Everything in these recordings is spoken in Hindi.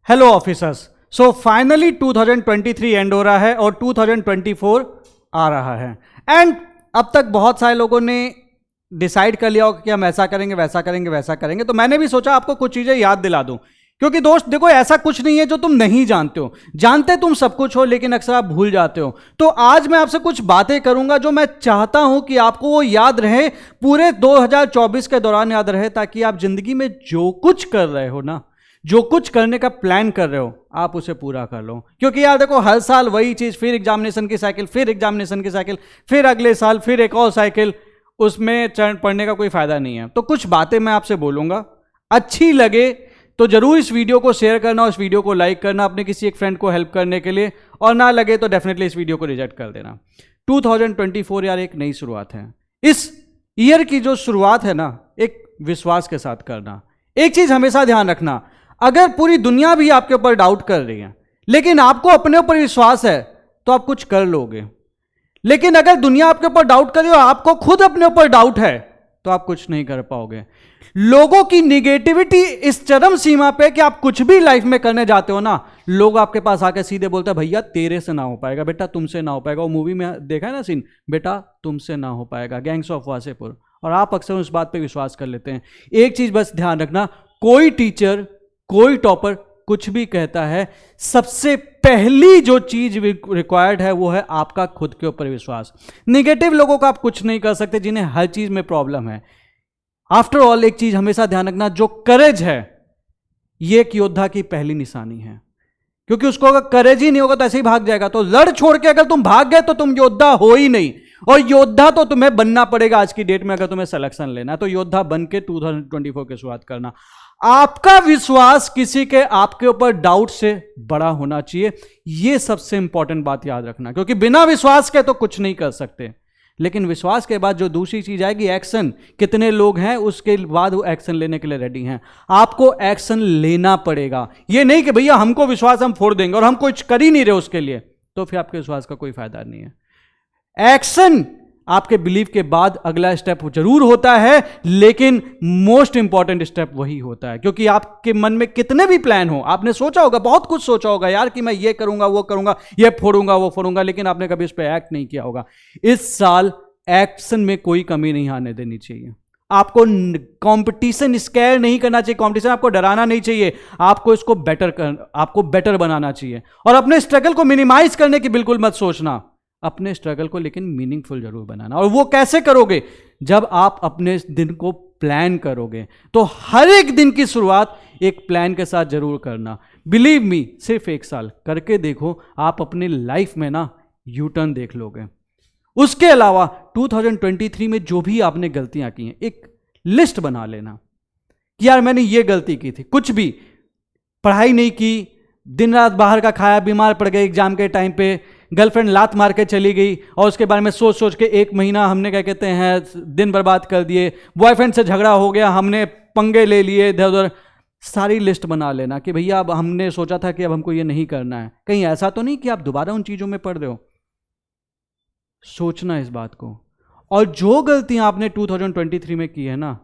Hello officers. So finally 2023 and हो रहा है और 2024 आ रहा है। एंड अब तक बहुत सारे लोगों ने डिसाइड कर लिया होगा कि हम ऐसा करेंगे, वैसा करेंगे, वैसा करेंगे। तो मैंने भी सोचा आपको कुछ चीजें याद दिला दूं, क्योंकि दोस्त देखो, ऐसा कुछ नहीं है जो तुम नहीं जानते हो। जानते तुम सब कुछ हो, लेकिन अक्सर आप भूल जाते हो। तो आज मैं आपसे कुछ बातें करूंगा जो मैं चाहता हूं कि आपको वो याद रहे, पूरे 2024 के दौरान याद रहे, ताकि आप जिंदगी में जो कुछ कर रहे हो ना, जो कुछ करने का प्लान कर रहे हो, आप उसे पूरा कर लो। क्योंकि यार देखो, हर साल वही चीज, फिर एग्जामिनेशन की साइकिल, फिर एग्जामिनेशन की साइकिल, फिर अगले साल फिर एक और साइकिल, उसमें चरण पढ़ने का कोई फायदा नहीं है। तो कुछ बातें मैं आपसे बोलूंगा, अच्छी लगे तो जरूर इस वीडियो को शेयर करना और इस वीडियो को लाइक करना अपने किसी एक फ्रेंड को हेल्प करने के लिए, और ना लगे तो डेफिनेटली इस वीडियो को रिजेक्ट कर देना। 2024 यार एक नई शुरुआत है। इस ईयर की जो शुरुआत है ना, एक विश्वास के साथ करना। एक चीज हमेशा ध्यान रखना, अगर पूरी दुनिया भी आपके ऊपर डाउट कर रही है, लेकिन आपको अपने ऊपर विश्वास है, तो आप कुछ कर लोगे। लेकिन अगर दुनिया आपके ऊपर डाउट कर रही हो, आपको खुद अपने ऊपर डाउट है, तो आप कुछ नहीं कर पाओगे। लोगों की निगेटिविटी इस चरम सीमा पे कि आप कुछ भी लाइफ में करने जाते हो ना, लोग आपके पास आकर सीधे बोलते हैं, भैया तेरे से ना हो पाएगा, बेटा तुमसे ना हो पाएगा। वो मूवी में देखा है ना सीन, बेटा तुमसे ना हो पाएगा, गैंग्स ऑफ वासेपुर। और आप अक्सर उस बात पे विश्वास कर लेते हैं। एक चीज बस ध्यान रखना, कोई टीचर, कोई टॉपर कुछ भी कहता है, सबसे पहली जो चीज रिक्वायर्ड है वो है आपका खुद के ऊपर विश्वास। निगेटिव लोगों का आप कुछ नहीं कर सकते, जिन्हें हर चीज में प्रॉब्लम है। आफ्टर ऑल एक चीज हमेशा ध्यान रखना, जो करेज है ये एक योद्धा की पहली निशानी है। क्योंकि उसको अगर करेज ही नहीं होगा तो ऐसे ही भाग जाएगा। तो लड़ छोड़ के अगर तुम भाग गए तो तुम योद्धा हो ही नहीं। और योद्धा तो तुम्हें बनना पड़ेगा आज की डेट में, अगर तुम्हें सिलेक्शन लेना है। तो योद्धा बन के 2024 की शुरुआत करना। आपका विश्वास किसी के आपके ऊपर डाउट से बड़ा होना चाहिए, यह सबसे इंपॉर्टेंट बात याद रखना। क्योंकि बिना विश्वास के तो कुछ नहीं कर सकते, लेकिन विश्वास के बाद जो दूसरी चीज आएगी, एक्शन। कितने लोग हैं उसके बाद वो एक्शन लेने के लिए रेडी हैं? आपको एक्शन लेना पड़ेगा। ये नहीं कि भैया हमको विश्वास, हम फोड़ देंगे और हम कुछ कर ही नहीं रहे उसके लिए, तो फिर आपके विश्वास का कोई फायदा नहीं है। एक्शन आपके बिलीव के बाद अगला स्टेप जरूर होता है, लेकिन मोस्ट इंपॉर्टेंट स्टेप वही होता है। क्योंकि आपके मन में कितने भी प्लान हो, आपने सोचा होगा, बहुत कुछ सोचा होगा यार कि मैं ये करूंगा, वो करूंगा, ये फोड़ूंगा, वो फोड़ूंगा, लेकिन आपने कभी इस पर एक्ट नहीं किया होगा। इस साल एक्शन में कोई कमी नहीं आने देनी चाहिए। आपको कंपटीशन स्केयर नहीं करना चाहिए, कंपटीशन आपको डराना नहीं चाहिए। आपको इसको आपको बेटर बनाना चाहिए। और अपने स्ट्रगल को मिनिमाइज करने की बिल्कुल मत सोचना। अपने स्ट्रगल को लेकिन मीनिंगफुल जरूर बनाना। और वो कैसे करोगे? जब आप अपने दिन को प्लान करोगे। तो हर एक दिन की शुरुआत एक प्लान के साथ जरूर करना। बिलीव मी, सिर्फ एक साल करके देखो, आप अपनी लाइफ में ना यू टर्न देख लोगे। उसके अलावा 2023 में जो भी आपने गलतियां की हैं, एक लिस्ट बना लेना कि यार मैंने ये गलती की थी। कुछ भी, पढ़ाई नहीं की, दिन रात बाहर का खाया, बीमार पड़ गए एग्जाम के टाइम पे, गर्लफ्रेंड लात मार के चली गई और उसके बारे में सोच सोच के एक महीना हमने क्या कहते हैं दिन बर्बाद कर दिए, बॉयफ्रेंड से झगड़ा हो गया, हमने पंगे ले लिए इधर उधर। सारी लिस्ट बना लेना कि भैया अब हमने सोचा था कि अब हमको ये नहीं करना है। कहीं ऐसा तो नहीं कि आप दोबारा उन चीज़ों में पड़ रहे हो। सोचना इस बात को। और जो गलतियां आपने 2023 में की है ना,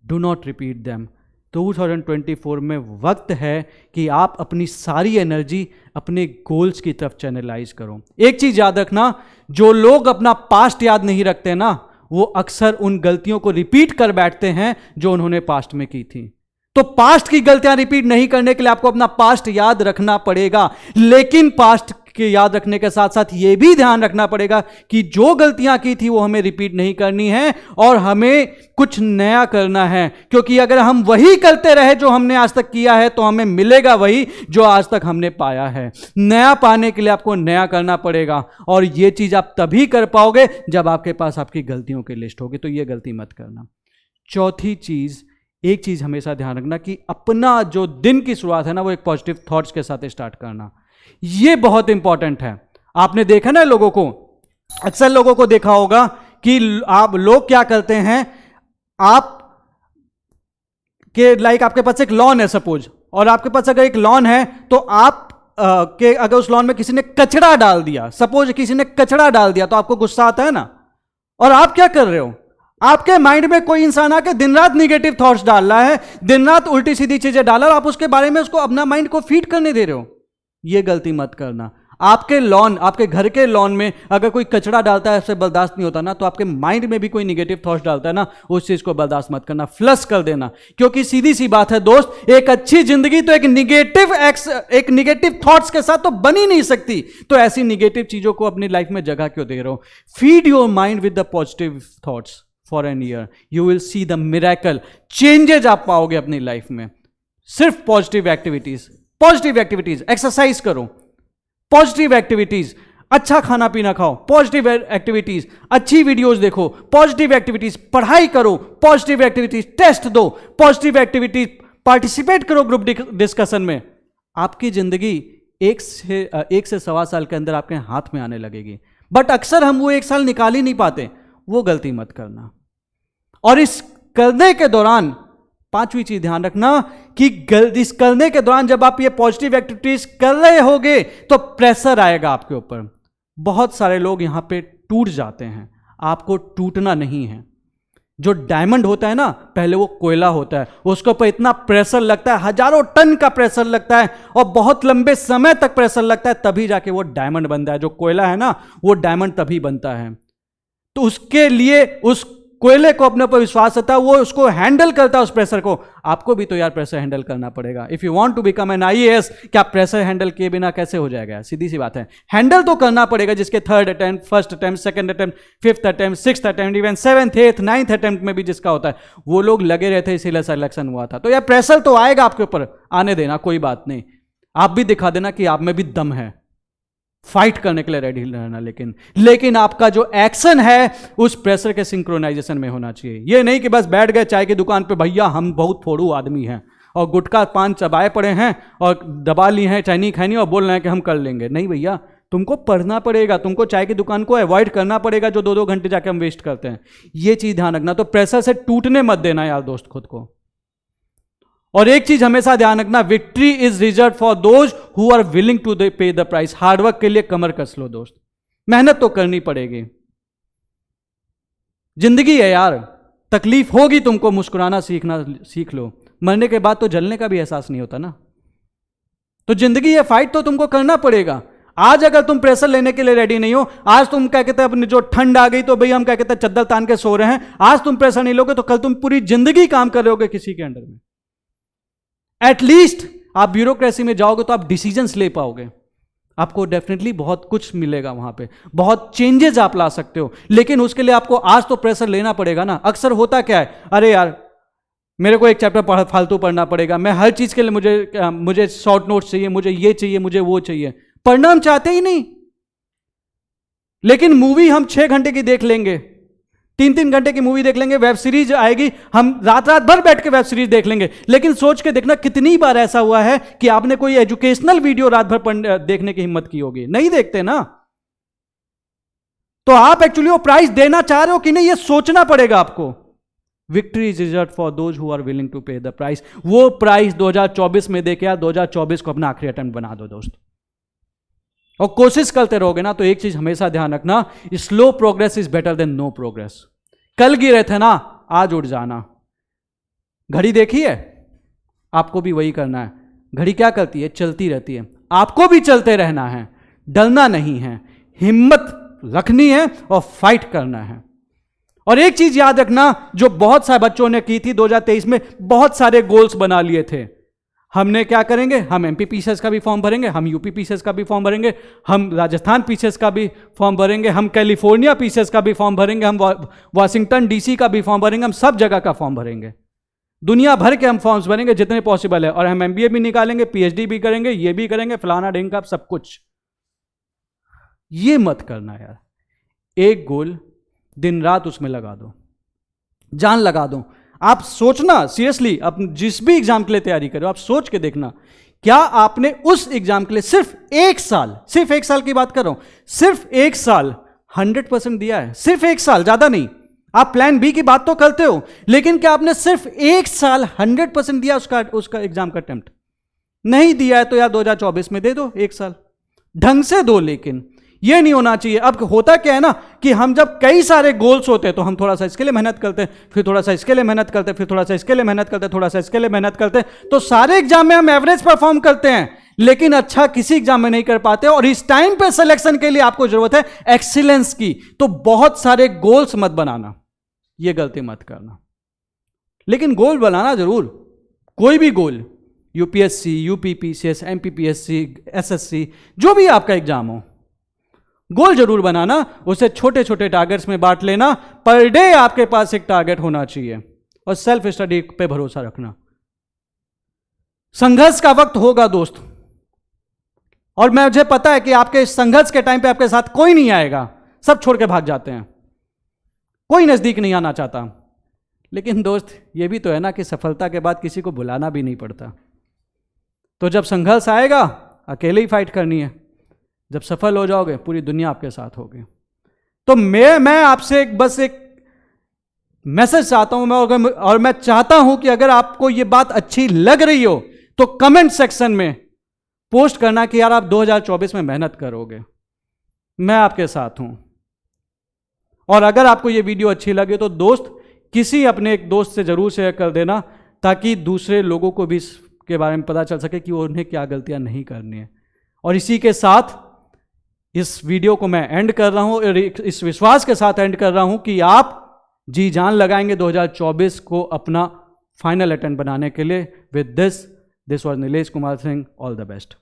डू नॉट रिपीट देम। 2024 में वक्त है कि आप अपनी सारी एनर्जी अपने गोल्स की तरफ चैनलाइज करो। एक चीज याद रखना, जो लोग अपना पास्ट याद नहीं रखते ना, वो अक्सर उन गलतियों को रिपीट कर बैठते हैं जो उन्होंने पास्ट में की थी। तो पास्ट की गलतियां रिपीट नहीं करने के लिए आपको अपना पास्ट याद रखना पड़ेगा। लेकिन पास्ट के याद रखने के साथ साथ यह भी ध्यान रखना पड़ेगा कि जो गलतियां की थी वो हमें रिपीट नहीं करनी है और हमें कुछ नया करना है। क्योंकि अगर हम वही करते रहे जो हमने आज तक किया है, तो हमें मिलेगा वही जो आज तक हमने पाया है। नया पाने के लिए आपको नया करना पड़ेगा। और यह चीज आप तभी कर पाओगे जब आपके पास आपकी गलतियों की लिस्ट होगी। तो यह गलती मत करना। चौथी चीज, एक चीज हमेशा ध्यान रखना कि अपना जो दिन की शुरुआत है ना, वो एक पॉजिटिव थॉट्स के साथ स्टार्ट करना। यह बहुत इंपॉर्टेंट है। आपने देखा ना लोगों को, अक्सर लोगों को देखा होगा कि आप लोग क्या करते हैं, आप के लाइक आपके पास एक लॉन है सपोज, और आपके पास अगर एक लॉन है तो आप के अगर उस लॉन में किसी ने कचरा डाल दिया, सपोज किसी ने कचरा डाल दिया, तो आपको गुस्सा आता है ना। और आप क्या कर रहे हो? आपके माइंड में कोई इंसान आके दिन रात निगेटिव थॉट्स डाल रहा है, दिन रात उल्टी सीधी चीजें डाल रहा है, आप उसके बारे में उसको अपना माइंड को फीड करने दे रहे हो। यह गलती मत करना। आपके लॉन, आपके घर के लॉन में अगर कोई कचरा डालता है, उससे बर्दाश्त नहीं होता ना, तो आपके माइंड में भी कोई निगेटिव थॉट्स डालता है ना, उस चीज को बर्दाश्त मत करना, फ्लश कर देना। क्योंकि सीधी सी बात है दोस्त, एक अच्छी जिंदगी तो एक निगेटिव थॉट्स के साथ तो बन ही नहीं सकती। तो ऐसी निगेटिव चीजों को अपनी लाइफ में जगह क्यों दे रहे हो? Feed your mind with the positive thoughts for an year, you will see the miracle changes आप पाओगे अपनी लाइफ में। सिर्फ पॉजिटिव एक्टिविटीज, एक्सरसाइज करो, पॉजिटिव एक्टिविटीज, अच्छा खाना पीना खाओ, पॉजिटिव एक्टिविटीज, अच्छी वीडियोस देखो, पॉजिटिव एक्टिविटीज, पढ़ाई करो, पॉजिटिव एक्टिविटीज, टेस्ट दो, पॉजिटिव एक्टिविटीज, पार्टिसिपेट करो ग्रुप डिस्कशन में। आपकी जिंदगी एक से सवा साल के अंदर आपके हाथ में आने लगेगी। बट अक्सर हम वो एक साल निकाल ही नहीं पाते। वो गलती मत करना। और इस करने के दौरान पांचवी चीज ध्यान रखना कि इस करने के दौरान जब आप ये पॉजिटिव एक्टिविटीज कर रहे होगे तो प्रेशर आएगा आपके ऊपर। बहुत सारे लोग यहां पे टूट जाते हैं। आपको टूटना नहीं है। जो डायमंड होता है ना, पहले वो कोयला होता है, उसके ऊपर इतना प्रेशर लगता है, हजारों टन का प्रेशर लगता है और बहुत लंबे समय तक प्रेशर लगता है, तभी जाके वो डायमंड बनता है। जो कोयला है ना, वो डायमंड तभी बनता है। तो उसके लिए उस कोयले को अपने ऊपर विश्वास होता है, वो उसको हैंडल करता है उस प्रेशर को। आपको भी तो यार प्रेशर हैंडल करना पड़ेगा। If you want to become an IAS, क्या प्रेशर हैंडल किए बिना कैसे हो जाएगा? सीधी सी बात है, हैंडल तो करना पड़ेगा। जिसके 3rd attempt, 1st attempt, 2nd attempt, 5th attempt, 6th attempt, even 7th, 8th, 9th attempt में भी जिसका होता है, वो लोग लगे रहते, इसीलिए सिलेक्शन हुआ था। तो यार प्रेशर तो आएगा आपके ऊपर, आने देना, कोई बात नहीं। आप भी दिखा देना कि आप में भी दम है, फाइट करने के लिए रेडी रहना। लेकिन आपका जो एक्शन है उस प्रेशर के सिंक्रोनाइजेशन में होना चाहिए। ये नहीं कि बस बैठ गए चाय की दुकान पे, भैया हम बहुत फोड़ू आदमी हैं और गुटखा पान चबाए पड़े हैं और दबा लिए हैं चैनी खैनी और बोल रहे हैं कि हम कर लेंगे। नहीं भैया, तुमको पढ़ना पड़ेगा, तुमको चाय की दुकान को अवॉइड करना पड़ेगा जो 2-2 घंटे जाके हम वेस्ट करते हैं। ये चीज ध्यान रखना। तो प्रेशर से टूटने मत देना यार दोस्त खुद को। और एक चीज हमेशा ध्यान रखना, victory is reserve for those who are willing to pay the price. Hard work के लिए कमर कस लो दोस्त, मेहनत तो करनी पड़ेगी। जिंदगी है यार, तकलीफ होगी, तुमको मुस्कुराना सीख लो। मरने के बाद तो जलने का भी एहसास नहीं होता ना। तो जिंदगी है, फाइट तो तुमको करना पड़ेगा। आज अगर तुम प्रेशर लेने के लिए रेडी नहीं हो, आज तुम क्या कहते हैं, अपनी जो ठंड आ गई तो भाई हम क्या कहते हैं चद्दर तान के सो रहे हैं, आज तुम प्रेशर नहीं लोगे तो कल तुम पूरी जिंदगी काम कर रहे होगे किसी के अंडर में। एटलीस्ट आप ब्यूरोक्रेसी में जाओगे तो आप डिसीजंस ले पाओगे, आपको डेफिनेटली बहुत कुछ मिलेगा वहां पे, बहुत चेंजेस आप ला सकते हो। लेकिन उसके लिए आपको आज तो प्रेशर लेना पड़ेगा ना। अक्सर होता क्या है, अरे यार मेरे को एक चैप्टर फालतू पढ़ना पड़ेगा, मैं हर चीज के लिए मुझे शॉर्ट नोट्स चाहिए, मुझे ये चाहिए, मुझे वो चाहिए। पढ़ना हम चाहते ही नहीं, लेकिन मूवी हम 6 घंटे की देख लेंगे, 3-3 घंटे की मूवी देख लेंगे, वेब सीरीज आएगी, हम रात भर बैठ के वेब सीरीज देख लेंगे। लेकिन सोच के देखना कितनी बार ऐसा हुआ है कि आपने कोई एजुकेशनल वीडियो रात भर देखने की हिम्मत की होगी? नहीं देखते ना। तो आप एक्चुअली वो प्राइस देना चाह रहे हो कि नहीं, ये सोचना पड़ेगा आपको। Victory is reserved for those who are willing to pay the price. वो प्राइस 2024 में देके 2024 को अपना आखिरी अटेम्प्ट बना दो दोस्त। और कोशिश करते रहोगे ना, तो एक चीज हमेशा ध्यान रखना, slow progress is better than no progress. कल गिरे थे ना, आज उठ जाना। घड़ी देखी है, आपको भी वही करना है। घड़ी क्या करती है? चलती रहती है। आपको भी चलते रहना है, डरना नहीं है, हिम्मत रखनी है और फाइट करना है। और एक चीज याद रखना, जो बहुत सारे बच्चों ने की थी 2023 में, बहुत सारे गोल्स बना लिए थे। हमने क्या करेंगे, हम एमपी पीसीएस का भी फॉर्म भरेंगे, हम यूपी पीसीएस का भी फॉर्म भरेंगे, हम राजस्थान पीसीएस का भी फॉर्म भरेंगे, हम कैलिफोर्निया पीसीएस का भी फॉर्म भरेंगे, हम वाशिंगटन डीसी का भी फॉर्म भरेंगे, हम सब जगह का फॉर्म भरेंगे। दुनिया भर के हम फॉर्म्स भरेंगे जितने पॉसिबल है। और हम एमबीए भी निकालेंगे, पीएचडी भी करेंगे, ये भी करेंगे, फलाना ढेंगा सब कुछ। ये मत करना यार। एक गोल, दिन रात उसमें लगा दो, जान लगा दो। आप सोचना सीरियसली, आप जिस भी एग्जाम के लिए तैयारी करो, आप सोच के देखना, क्या आपने उस एग्जाम के लिए सिर्फ एक साल की बात कर रहा हूं, सिर्फ 1 साल 100% दिया है? सिर्फ 1 साल, ज्यादा नहीं। आप प्लान बी की बात तो करते हो, लेकिन क्या आपने सिर्फ 1 साल 100% दिया उसका एग्जाम का अटेम्प्ट? नहीं दिया है तो यार 2024 में दे दो, 1 साल ढंग से दो। लेकिन ये नहीं होना चाहिए। अब होता क्या है ना कि हम जब कई सारे गोल्स होते हैं तो हम थोड़ा सा इसके लिए मेहनत करते हैं, फिर थोड़ा सा इसके लिए मेहनत करते हैं, फिर थोड़ा सा इसके लिए मेहनत करते हैं, थोड़ा सा इसके लिए मेहनत करते हैं, तो सारे एग्जाम में हम एवरेज परफॉर्म करते हैं लेकिन अच्छा किसी एग्जाम में नहीं कर पाते। और इस टाइम पे सिलेक्शन के लिए आपको जरूरत है एक्सीलेंस की, तो बहुत सारे गोल्स मत बनाना, ये गलती मत करना। लेकिन गोल बनाना जरूर, कोई भी गोल, यूपीएससी, यूपीपीसीएस, एमपीपीएससी, एसएससी, जो भी आपका एग्जाम हो, गोल जरूर बनाना, उसे छोटे छोटे टारगेट्स में बांट लेना। पर डे आपके पास एक टारगेट होना चाहिए और सेल्फ स्टडी पे भरोसा रखना। संघर्ष का वक्त होगा दोस्त, और मुझे पता है कि आपके संघर्ष के टाइम पे आपके साथ कोई नहीं आएगा, सब छोड़ के भाग जाते हैं, कोई नजदीक नहीं आना चाहता। लेकिन दोस्त ये भी तो है ना कि सफलता के बाद किसी को बुलाना भी नहीं पड़ता। तो जब संघर्ष आएगा अकेले ही फाइट करनी है, जब सफल हो जाओगे पूरी दुनिया आपके साथ होगी। तो मैं आपसे बस एक मैसेज चाहता हूं, और मैं चाहता हूं कि अगर आपको ये बात अच्छी लग रही हो तो कमेंट सेक्शन में पोस्ट करना कि यार आप 2024 में मेहनत करोगे, मैं आपके साथ हूं। और अगर आपको ये वीडियो अच्छी लगे तो दोस्त किसी अपने एक दोस्त से जरूर शेयर कर देना, ताकि दूसरे लोगों को भी इसके बारे में पता चल सके कि उन्हें क्या गलतियां नहीं करनी है। और इसी के साथ इस वीडियो को मैं एंड कर रहा हूं, और इस विश्वास के साथ एंड कर रहा हूं कि आप जी जान लगाएंगे 2024 को अपना फाइनल अटेम्प्ट बनाने के लिए। With this was Nilesh Kumar Singh, all the best.